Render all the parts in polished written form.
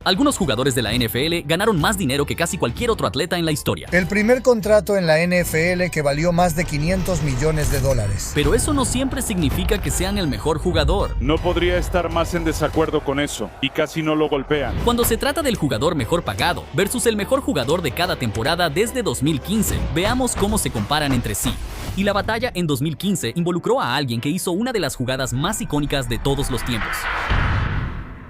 Algunos jugadores de la NFL ganaron más dinero que casi cualquier otro atleta en la historia. El primer contrato en la NFL que valió más de $500 millones. Pero eso no siempre significa que sean el mejor jugador. No podría estar más en desacuerdo con eso, y casi no lo golpean. Cuando se trata del jugador mejor pagado versus el mejor jugador de cada temporada desde 2015, veamos cómo se comparan entre sí. Y la batalla en 2015 involucró a alguien que hizo una de las jugadas más icónicas de todos los tiempos.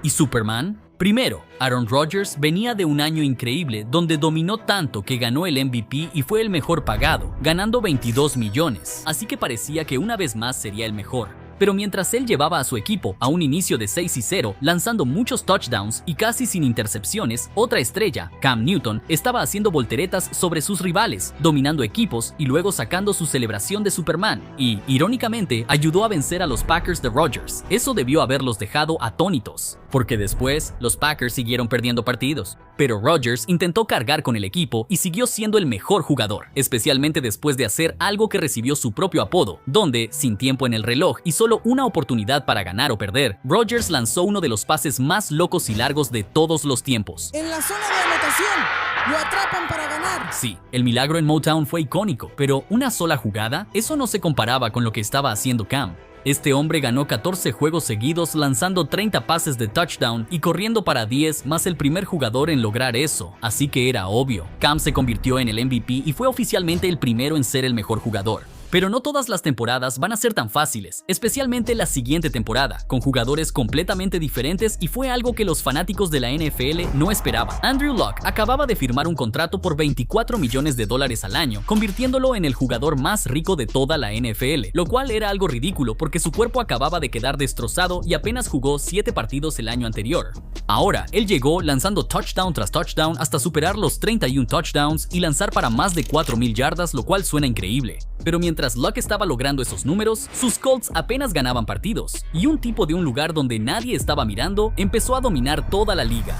¿Y Superman? Primero, Aaron Rodgers venía de un año increíble donde dominó tanto que ganó el MVP y fue el mejor pagado, ganando 22 millones, así que parecía que una vez más sería el mejor. Pero mientras él llevaba a su equipo a un inicio de 6-0, lanzando muchos touchdowns y casi sin intercepciones, otra estrella, Cam Newton, estaba haciendo volteretas sobre sus rivales, dominando equipos y luego sacando su celebración de Superman, y, irónicamente, ayudó a vencer a los Packers de Rodgers. Eso debió haberlos dejado atónitos, porque después los Packers siguieron perdiendo partidos. Pero Rodgers intentó cargar con el equipo y siguió siendo el mejor jugador, especialmente después de hacer algo que recibió su propio apodo, donde, sin tiempo en el reloj y solo una oportunidad para ganar o perder, Rodgers lanzó uno de los pases más locos y largos de todos los tiempos. En la zona de anotación, lo atrapan para ganar. Sí, el milagro en Motown fue icónico, pero una sola jugada, eso no se comparaba con lo que estaba haciendo Cam. Este hombre ganó 14 juegos seguidos lanzando 30 pases de touchdown y corriendo para 10, más el primer jugador en lograr eso, así que era obvio. Cam se convirtió en el MVP y fue oficialmente el primero en ser el mejor jugador. Pero no todas las temporadas van a ser tan fáciles, especialmente la siguiente temporada, con jugadores completamente diferentes, y fue algo que los fanáticos de la NFL no esperaban. Andrew Luck acababa de firmar un contrato por $24 millones al año, convirtiéndolo en el jugador más rico de toda la NFL, lo cual era algo ridículo porque su cuerpo acababa de quedar destrozado y apenas jugó 7 partidos el año anterior. Ahora, él llegó lanzando touchdown tras touchdown hasta superar los 31 touchdowns y lanzar para más de 4,000 yardas, lo cual suena increíble. Pero mientras Luck estaba logrando esos números, sus Colts apenas ganaban partidos, y un tipo de un lugar donde nadie estaba mirando empezó a dominar toda la liga.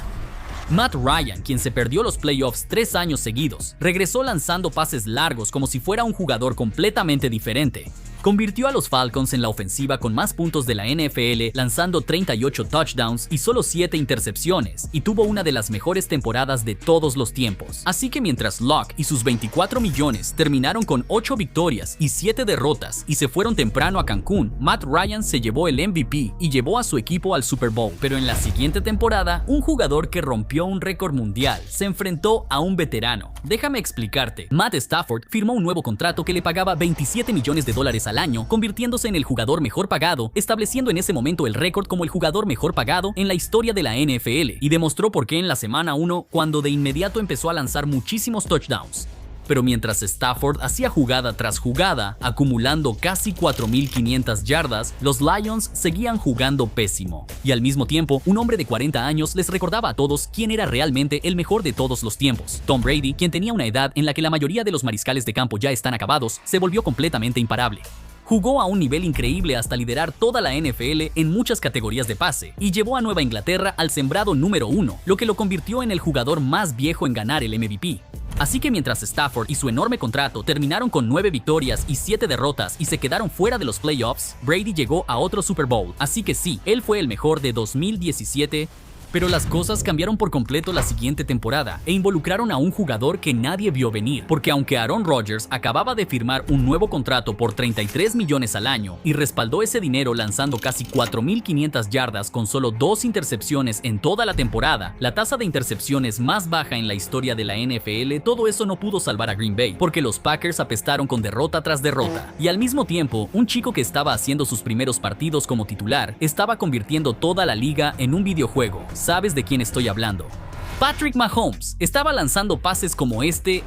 Matt Ryan, quien se perdió los playoffs 3 años seguidos, regresó lanzando pases largos como si fuera un jugador completamente diferente. Convirtió a los Falcons en la ofensiva con más puntos de la NFL, lanzando 38 touchdowns y solo 7 intercepciones, y tuvo una de las mejores temporadas de todos los tiempos. Así que mientras Luck y sus 24 millones terminaron con 8 victorias y 7 derrotas y se fueron temprano a Cancún, Matt Ryan se llevó el MVP y llevó a su equipo al Super Bowl. Pero en la siguiente temporada, un jugador que rompió un récord mundial se enfrentó a un veterano. Déjame explicarte. Matt Stafford firmó un nuevo contrato que le pagaba $27 millones al año, convirtiéndose en el jugador mejor pagado, estableciendo en ese momento el récord como el jugador mejor pagado en la historia de la NFL, y demostró por qué en la semana 1, cuando de inmediato empezó a lanzar muchísimos touchdowns. Pero mientras Stafford hacía jugada tras jugada, acumulando casi 4,500 yardas, los Lions seguían jugando pésimo. Y al mismo tiempo, un hombre de 40 años les recordaba a todos quién era realmente el mejor de todos los tiempos. Tom Brady, quien tenía una edad en la que la mayoría de los mariscales de campo ya están acabados, se volvió completamente imparable. Jugó a un nivel increíble hasta liderar toda la NFL en muchas categorías de pase, y llevó a Nueva Inglaterra al sembrado número 1, lo que lo convirtió en el jugador más viejo en ganar el MVP. Así que mientras Stafford y su enorme contrato terminaron con 9 victorias y 7 derrotas y se quedaron fuera de los playoffs, Brady llegó a otro Super Bowl. Así que sí, él fue el mejor de 2017. Pero las cosas cambiaron por completo la siguiente temporada e involucraron a un jugador que nadie vio venir, porque aunque Aaron Rodgers acababa de firmar un nuevo contrato por $33 millones al año y respaldó ese dinero lanzando casi 4,500 yardas con solo 2 intercepciones en toda la temporada, la tasa de intercepciones más baja en la historia de la NFL, todo eso no pudo salvar a Green Bay, porque los Packers apestaron con derrota tras derrota. Y al mismo tiempo, un chico que estaba haciendo sus primeros partidos como titular estaba convirtiendo toda la liga en un videojuego. ¿Sabes de quién estoy hablando? Patrick Mahomes estaba lanzando pases como este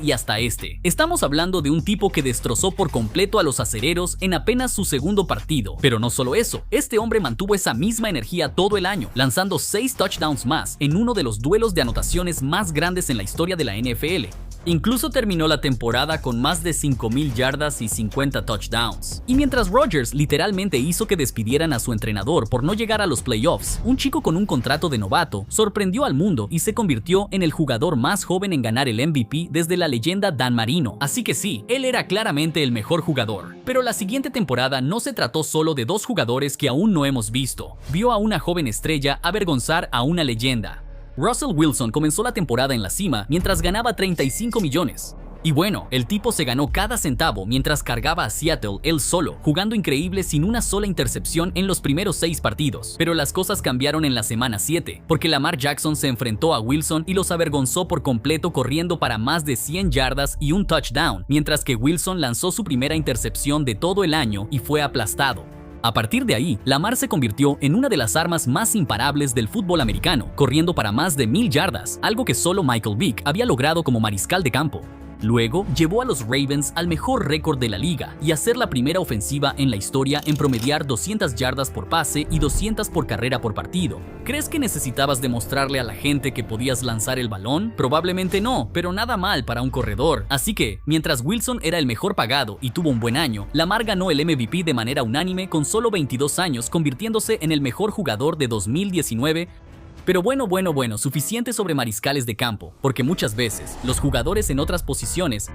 y hasta este. Estamos hablando de un tipo que destrozó por completo a los acereros en apenas su segundo partido. Pero no solo eso, este hombre mantuvo esa misma energía todo el año, lanzando 6 touchdowns más en uno de los duelos de anotaciones más grandes en la historia de la NFL. Incluso terminó la temporada con más de 5,000 yardas y 50 touchdowns. Y mientras Rodgers literalmente hizo que despidieran a su entrenador por no llegar a los playoffs, un chico con un contrato de novato sorprendió al mundo y se convirtió en el jugador más joven en ganar el MVP desde la leyenda Dan Marino. Así que sí, él era claramente el mejor jugador. Pero la siguiente temporada no se trató solo de dos jugadores que aún no hemos visto. Vio a una joven estrella avergonzar a una leyenda. Russell Wilson comenzó la temporada en la cima mientras ganaba 35 millones. Y bueno, el tipo se ganó cada centavo mientras cargaba a Seattle él solo, jugando increíble sin una sola intercepción en los primeros 6 partidos. Pero las cosas cambiaron en la semana 7, porque Lamar Jackson se enfrentó a Wilson y los avergonzó por completo corriendo para más de 100 yardas y un touchdown, mientras que Wilson lanzó su primera intercepción de todo el año y fue aplastado. A partir de ahí, Lamar se convirtió en una de las armas más imparables del fútbol americano, corriendo para más de 1000 yardas, algo que solo Michael Vick había logrado como mariscal de campo. Luego, llevó a los Ravens al mejor récord de la liga y a ser la primera ofensiva en la historia en promediar 200 yardas por pase y 200 por carrera por partido. ¿Crees que necesitabas demostrarle a la gente que podías lanzar el balón? Probablemente no, pero nada mal para un corredor. Así que, mientras Wilson era el mejor pagado y tuvo un buen año, Lamar ganó el MVP de manera unánime con solo 22 años, convirtiéndose en el mejor jugador de 2019. Pero bueno, suficiente sobre mariscales de campo, porque muchas veces los jugadores en otras posiciones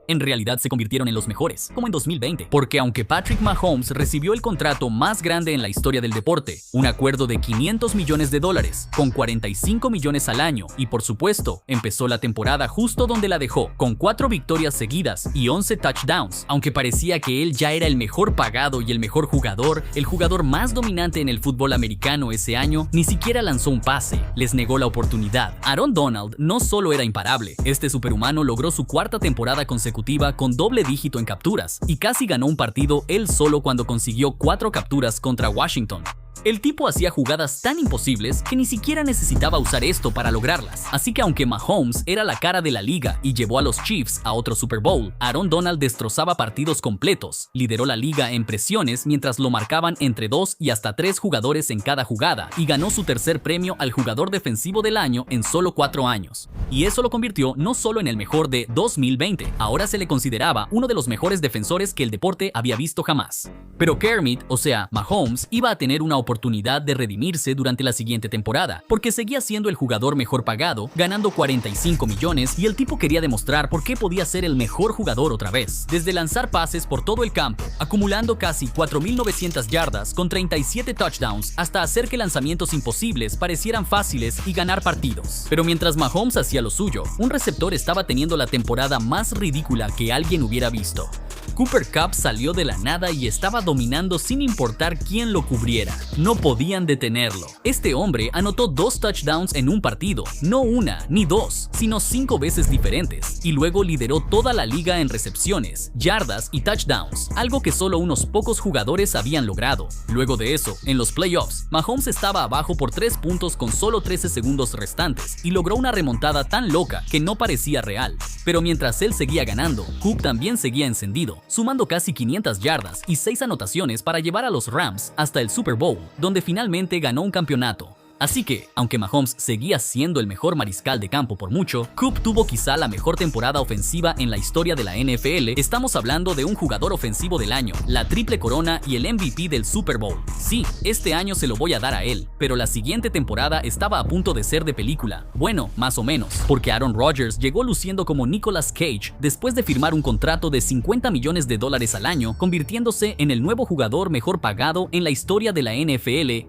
en realidad se convirtieron en los mejores, como en 2020, porque aunque Patrick Mahomes recibió el contrato más grande en la historia del deporte, un acuerdo de $500 millones, con 45 millones al año, y por supuesto, empezó la temporada justo donde la dejó, con 4 victorias seguidas y 11 touchdowns, aunque parecía que él ya era el mejor pagado y el mejor jugador, el jugador más dominante en el fútbol americano ese año, ni siquiera lanzó un pase, les negó la oportunidad. Aaron Donald no solo era imparable, este superhumano logró su 4ª temporada consecutiva con doble dígito en capturas y casi ganó un partido él solo cuando consiguió 4 capturas contra Washington. El tipo hacía jugadas tan imposibles que ni siquiera necesitaba usar esto para lograrlas. Así que aunque Mahomes era la cara de la liga y llevó a los Chiefs a otro Super Bowl, Aaron Donald destrozaba partidos completos, lideró la liga en presiones mientras lo marcaban entre 2 y hasta 3 jugadores en cada jugada y ganó su tercer premio al jugador defensivo del año en solo 4 años. Y eso lo convirtió no solo en el mejor de 2020, ahora se le consideraba uno de los mejores defensores que el deporte había visto jamás. Pero Kermit, o sea, Mahomes, iba a tener una oportunidad de redimirse durante la siguiente temporada, porque seguía siendo el jugador mejor pagado, ganando 45 millones, y el tipo quería demostrar por qué podía ser el mejor jugador otra vez. Desde lanzar pases por todo el campo, acumulando casi 4.900 yardas con 37 touchdowns, hasta hacer que lanzamientos imposibles parecieran fáciles y ganar partidos. Pero mientras Mahomes hacía lo suyo, un receptor estaba teniendo la temporada más ridícula que alguien hubiera visto. Cooper Kupp salió de la nada y estaba dominando sin importar quién lo cubriera. No podían detenerlo. Este hombre anotó 2 touchdowns en un partido, no una ni 2, sino 5 veces diferentes, y luego lideró toda la liga en recepciones, yardas y touchdowns, algo que solo unos pocos jugadores habían logrado. Luego de eso, en los playoffs, Mahomes estaba abajo por 3 puntos con solo 13 segundos restantes y logró una remontada tan loca que no parecía real. Pero mientras él seguía ganando, Kupp también seguía encendido, sumando casi 500 yardas y 6 anotaciones para llevar a los Rams hasta el Super Bowl, donde finalmente ganó un campeonato. Así que, aunque Mahomes seguía siendo el mejor mariscal de campo por mucho, Kupp tuvo quizá la mejor temporada ofensiva en la historia de la NFL. Estamos hablando de un jugador ofensivo del año, la triple corona y el MVP del Super Bowl. Sí, este año se lo voy a dar a él, pero la siguiente temporada estaba a punto de ser de película. Bueno, más o menos, porque Aaron Rodgers llegó luciendo como Nicolas Cage después de firmar un contrato de $50 millones al año, convirtiéndose en el nuevo jugador mejor pagado en la historia de la NFL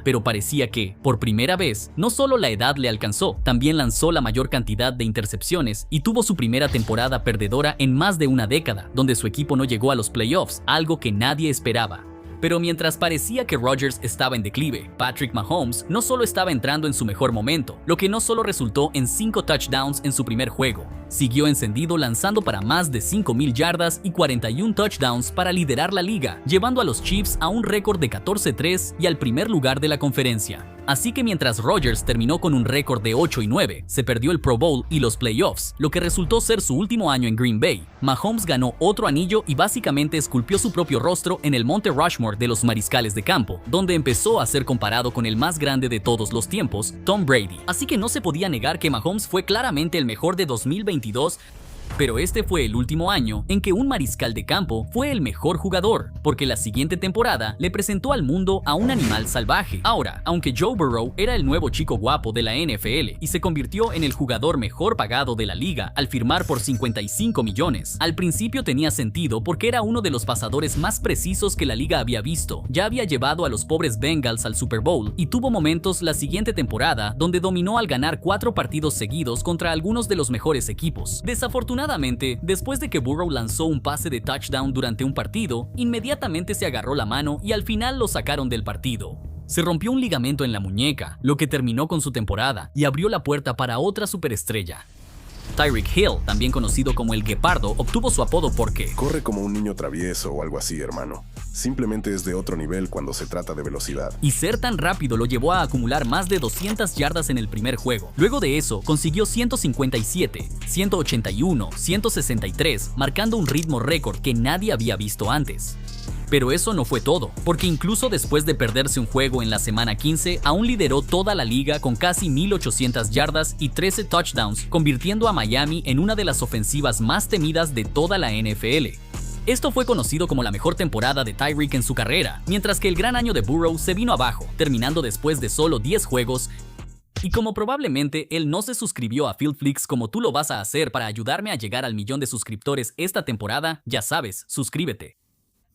pero parecía que, por primera vez, no solo la edad le alcanzó, también lanzó la mayor cantidad de intercepciones y tuvo su primera temporada perdedora en más de una década, donde su equipo no llegó a los playoffs, algo que nadie esperaba. Pero mientras parecía que Rodgers estaba en declive, Patrick Mahomes no solo estaba entrando en su mejor momento, lo que no solo resultó en 5 touchdowns en su primer juego. Siguió encendido lanzando para más de 5.000 yardas y 41 touchdowns para liderar la liga, llevando a los Chiefs a un récord de 14-3 y al primer lugar de la conferencia. Así que mientras Rodgers terminó con un récord de 8-9, se perdió el Pro Bowl y los playoffs, lo que resultó ser su último año en Green Bay, Mahomes ganó otro anillo y básicamente esculpió su propio rostro en el Monte Rushmore de los mariscales de campo, donde empezó a ser comparado con el más grande de todos los tiempos, Tom Brady. Así que no se podía negar que Mahomes fue claramente el mejor de 2022. Pero este fue el último año en que un mariscal de campo fue el mejor jugador, porque la siguiente temporada le presentó al mundo a un animal salvaje. Ahora, aunque Joe Burrow era el nuevo chico guapo de la NFL y se convirtió en el jugador mejor pagado de la liga al firmar por 55 millones, al principio tenía sentido porque era uno de los pasadores más precisos que la liga había visto. Ya había llevado a los pobres Bengals al Super Bowl y tuvo momentos la siguiente temporada donde dominó al ganar 4 partidos seguidos contra algunos de los mejores equipos. Desafortunadamente, después de que Burrow lanzó un pase de touchdown durante un partido, inmediatamente se agarró la mano y al final lo sacaron del partido. Se rompió un ligamento en la muñeca, lo que terminó con su temporada y abrió la puerta para otra superestrella. Tyreek Hill, también conocido como el Guepardo, obtuvo su apodo porque corre como un niño travieso o algo así, hermano. Simplemente es de otro nivel cuando se trata de velocidad. Y ser tan rápido lo llevó a acumular más de 200 yardas en el primer juego. Luego de eso, consiguió 157, 181, 163, marcando un ritmo récord que nadie había visto antes. Pero eso no fue todo, porque incluso después de perderse un juego en la semana 15, aún lideró toda la liga con casi 1800 yardas y 13 touchdowns, convirtiendo a Miami en una de las ofensivas más temidas de toda la NFL. Esto fue conocido como la mejor temporada de Tyreek en su carrera, mientras que el gran año de Burrow se vino abajo, terminando después de solo 10 juegos. Y como probablemente él no se suscribió a FieldFlix como tú lo vas a hacer para ayudarme a llegar al 1.000.000 de suscriptores esta temporada, ya sabes, suscríbete.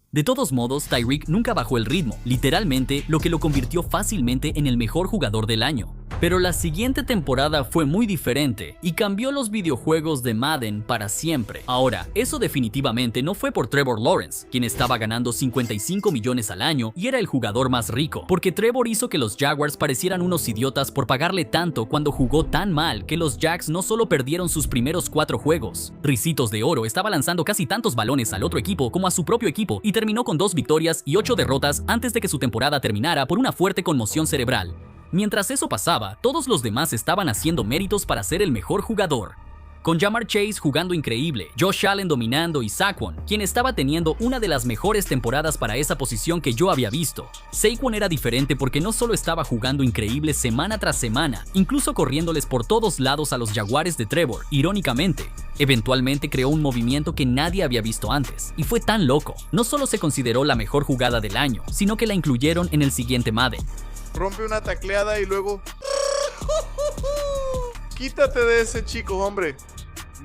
De todos modos, Tyreek nunca bajó el ritmo, literalmente lo que lo convirtió fácilmente en el mejor jugador del año. Pero la siguiente temporada fue muy diferente y cambió los videojuegos de Madden para siempre. Ahora, eso definitivamente no fue por Trevor Lawrence, quien estaba ganando 55 millones al año y era el jugador más rico, porque Trevor hizo que los Jaguars parecieran unos idiotas por pagarle tanto cuando jugó tan mal que los Jags no solo perdieron sus primeros 4 juegos. Ricitos de Oro estaba lanzando casi tantos balones al otro equipo como a su propio equipo y terminó con 2 victorias y 8 derrotas antes de que su temporada terminara por una fuerte conmoción cerebral. Mientras eso pasaba, todos los demás estaban haciendo méritos para ser el mejor jugador. Con Ja'Marr Chase jugando increíble, Josh Allen dominando y Saquon, quien estaba teniendo una de las mejores temporadas para esa posición que yo había visto. Saquon era diferente porque no solo estaba jugando increíble semana tras semana, incluso corriéndoles por todos lados a los Jaguares de Trevor, irónicamente. Eventualmente creó un movimiento que nadie había visto antes, y fue tan loco. No solo se consideró la mejor jugada del año, sino que la incluyeron en el siguiente Madden. Rompe una tacleada y luego... Quítate de ese chico, hombre.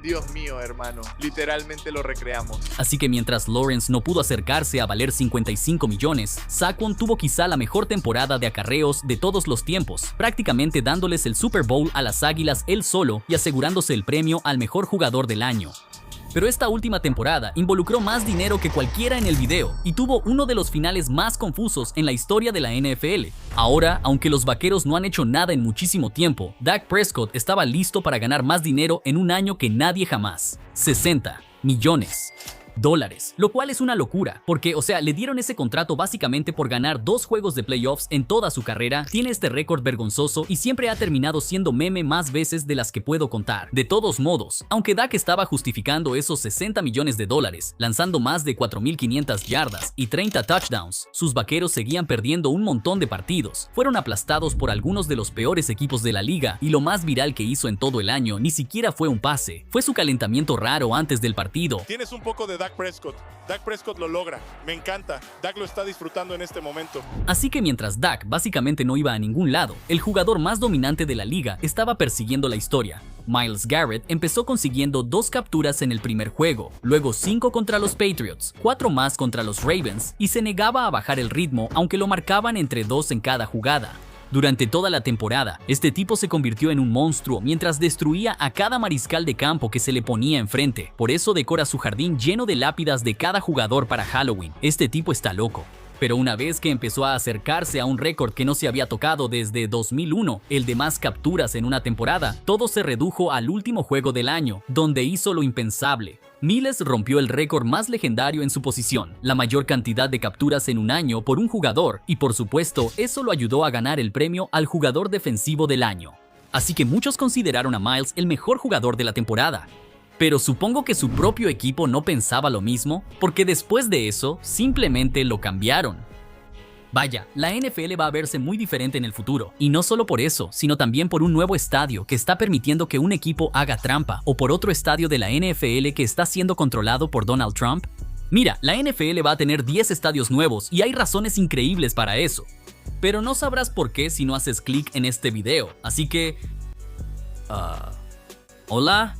Dios mío, hermano, literalmente lo recreamos. Así que mientras Lawrence no pudo acercarse a valer 55 millones, Saquon tuvo quizá la mejor temporada de acarreos de todos los tiempos, prácticamente dándoles el Super Bowl a las Águilas él solo y asegurándose el premio al mejor jugador del año. Pero esta última temporada involucró más dinero que cualquiera en el video y tuvo uno de los finales más confusos en la historia de la NFL. Ahora, aunque los Vaqueros no han hecho nada en muchísimo tiempo, Dak Prescott estaba listo para ganar más dinero en un año que nadie jamás. 60 millones. $, lo cual es una locura, porque, le dieron ese contrato básicamente por ganar 2 juegos de playoffs en toda su carrera, tiene este récord vergonzoso y siempre ha terminado siendo meme más veces de las que puedo contar. De todos modos, aunque Dak estaba justificando esos $60 millones, lanzando más de 4.500 yardas y 30 touchdowns, sus Vaqueros seguían perdiendo un montón de partidos, fueron aplastados por algunos de los peores equipos de la liga y lo más viral que hizo en todo el año ni siquiera fue un pase, fue su calentamiento raro antes del partido. Tienes un poco de Dak Prescott. Dak Prescott lo logra. Me encanta. Dak lo está disfrutando en este momento. Así que mientras Dak básicamente no iba a ningún lado, el jugador más dominante de la liga estaba persiguiendo la historia. Myles Garrett empezó consiguiendo 2 capturas en el primer juego, luego 5 contra los Patriots, 4 más contra los Ravens y se negaba a bajar el ritmo aunque lo marcaban entre 2 en cada jugada. Durante toda la temporada, este tipo se convirtió en un monstruo mientras destruía a cada mariscal de campo que se le ponía enfrente. Por eso decora su jardín lleno de lápidas de cada jugador para Halloween. Este tipo está loco. Pero una vez que empezó a acercarse a un récord que no se había tocado desde 2001, el de más capturas en una temporada, todo se redujo al último juego del año, donde hizo lo impensable. Miles rompió el récord más legendario en su posición, la mayor cantidad de capturas en un año por un jugador, y por supuesto, eso lo ayudó a ganar el premio al jugador defensivo del año. Así que muchos consideraron a Miles el mejor jugador de la temporada. Pero supongo que su propio equipo no pensaba lo mismo, porque después de eso, simplemente lo cambiaron. Vaya, la NFL va a verse muy diferente en el futuro, y no solo por eso, sino también por un nuevo estadio que está permitiendo que un equipo haga trampa, o por otro estadio de la NFL que está siendo controlado por Donald Trump. Mira, la NFL va a tener 10 estadios nuevos y hay razones increíbles para eso. Pero no sabrás por qué si no haces clic en este video, así que... ¿Hola?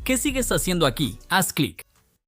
¿Qué sigues haciendo aquí? Haz clic.